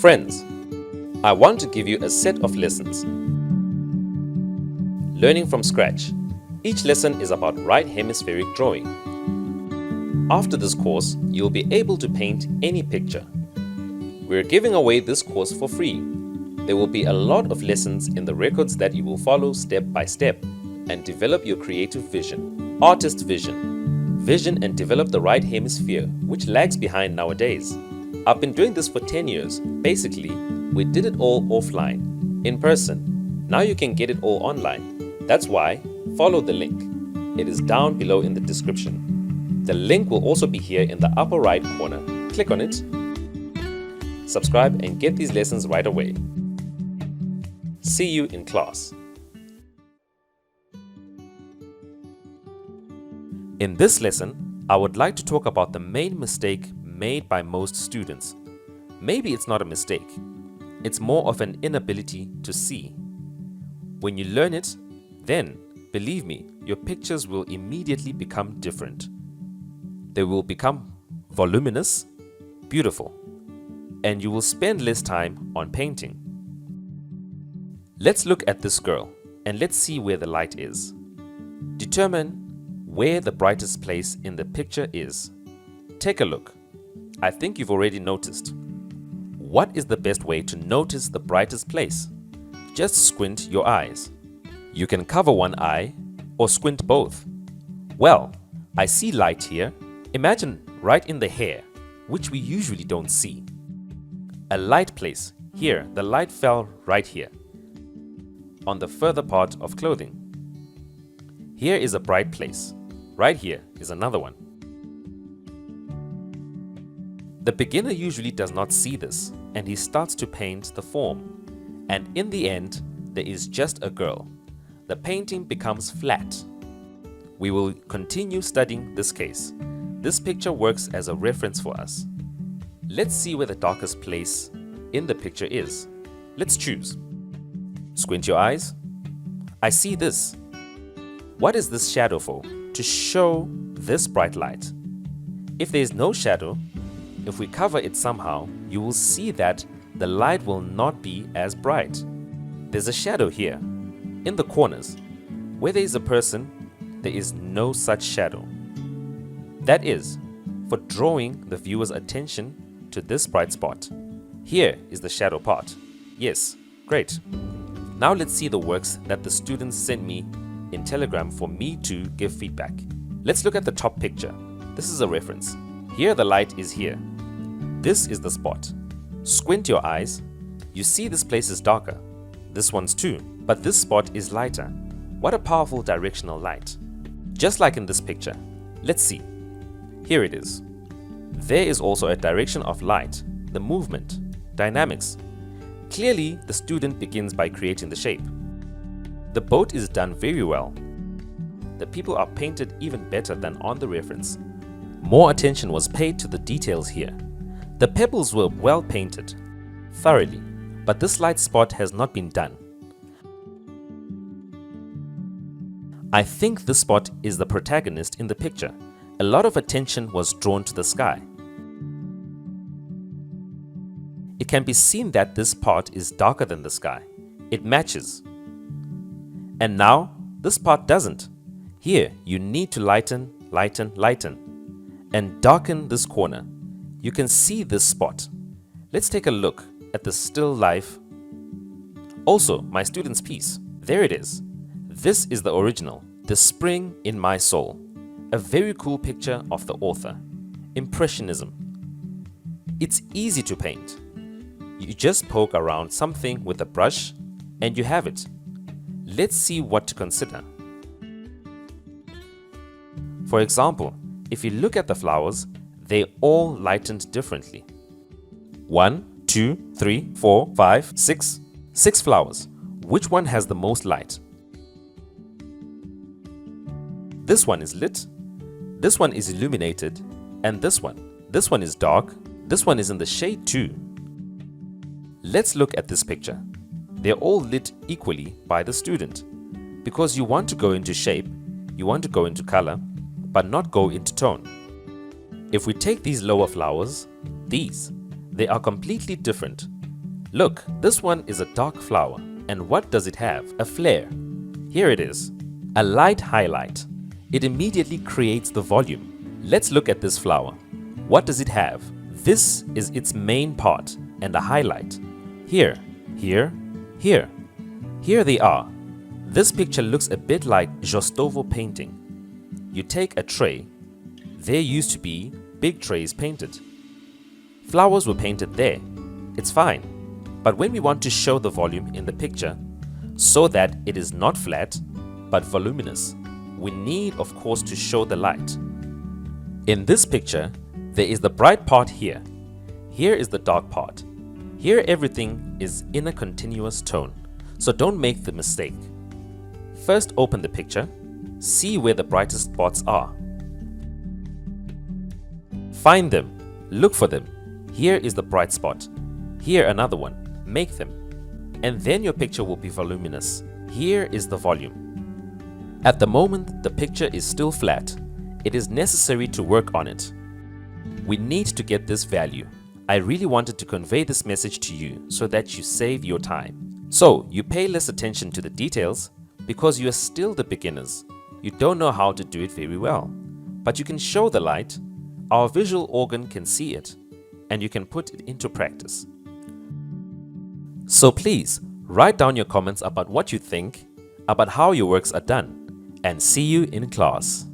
Friends, I want to give you a set of lessons. Learning from scratch. Each lesson is about right hemispheric drawing. After this course, you'll be able to paint any picture. We're giving away this course for free. There will be a lot of lessons in the records that you will follow step by step and develop your creative vision. Artist vision. Vision and develop the right hemisphere, which lags behind nowadays. I've been doing this for 10 years. Basically, we did it all offline, in person. Now you can get it all online. That's why, follow the link. It is down below in the description. The link will also be here in the upper right corner. Click on it. Subscribe and get these lessons right away. See you in class. In this lesson, I would like to talk about the main mistake made by most students. Maybe it's not a mistake. It's more of an inability to see. When you learn it, then, believe me, your pictures will immediately become different. They will become voluminous, beautiful, and you will spend less time on painting. Let's look at this girl and let's see where the light is. Determine where the brightest place in the picture is. Take a look. I think you've already noticed. What is the best way to notice the brightest place? Just squint your eyes. You can cover one eye or squint both. Well, I see light here. Imagine right in the hair, which we usually don't see. A light place. Here, the light fell right here, on the further part of clothing. Here is a bright place. Right here is another one. The beginner usually does not see this, and he starts to paint the form. And in the end, there is just a girl. The painting becomes flat. We will continue studying this case. This picture works as a reference for us. Let's see where the darkest place in the picture is. Let's choose. Squint your eyes. I see this. What is this shadow for? To show this bright light. If there is no shadow, if we cover it somehow, you will see that the light will not be as bright. There's a shadow here, in the corners. Where there is a person, there is no such shadow. That is, for drawing the viewer's attention to this bright spot. Here is the shadow part. Yes, great. Now let's see the works that the students sent me in Telegram for me to give feedback. Let's look at the top picture. This is a reference. Here the light is here. This is the spot. Squint your eyes. You see this place is darker. This one's too, but this spot is lighter. What a powerful directional light. Just like in this picture. Let's see. Here it is. There is also a direction of light, the movement, dynamics. Clearly, the student begins by creating the shape. The boat is done very well. The people are painted even better than on the reference. More attention was paid to the details here. The pebbles were well painted, thoroughly, but this light spot has not been done. I think this spot is the protagonist in the picture. A lot of attention was drawn to the sky. It can be seen that this part is darker than the sky. It matches. And now, this part doesn't. Here, you need to lighten, lighten, lighten, and darken this corner. You can see this spot. Let's take a look at the still life. Also, my student's piece. There it is. This is the original, The Spring in My Soul. A very cool picture of the author. Impressionism. It's easy to paint. You just poke around something with a brush and you have it. Let's see what to consider. For example, if you look at the flowers, they all lightened differently. 1, 2, 3, 4, 5, 6. 6 flowers. Which one has the most light? This one is lit. This one is illuminated. And this one. This one is dark. This one is in the shade too. Let's look at this picture. They're all lit equally by the student. Because you want to go into shape, you want to go into color, but not go into tone. If we take these lower flowers, they are completely different. Look, this one is a dark flower. And what does it have? A flare. Here it is. A light highlight. It immediately creates the volume. Let's look at this flower. What does it have? This is its main part and a highlight. Here, here, here. Here they are. This picture looks a bit like Jostovo painting. You take a tray. There used to be big trays painted. Flowers were painted there. It's fine. But when we want to show the volume in the picture so that it is not flat but voluminous, we need, of course, to show the light. In this picture, there is the bright part here. Here is the dark part. Here everything is in a continuous tone, so don't make the mistake. First open the picture, see where the brightest spots are. Find them, look for them. Here is the bright spot. Here another one. Make them. And then your picture will be voluminous. Here is the volume. At the moment, the picture is still flat. It is necessary to work on it. We need to get this value. I really wanted to convey this message to you so that you save your time. So you pay less attention to the details because you are still the beginners. You don't know how to do it very well. But you can show the light. Our visual organ can see it, and you can put it into practice. So please, write down your comments about what you think, about how your works are done, and see you in class.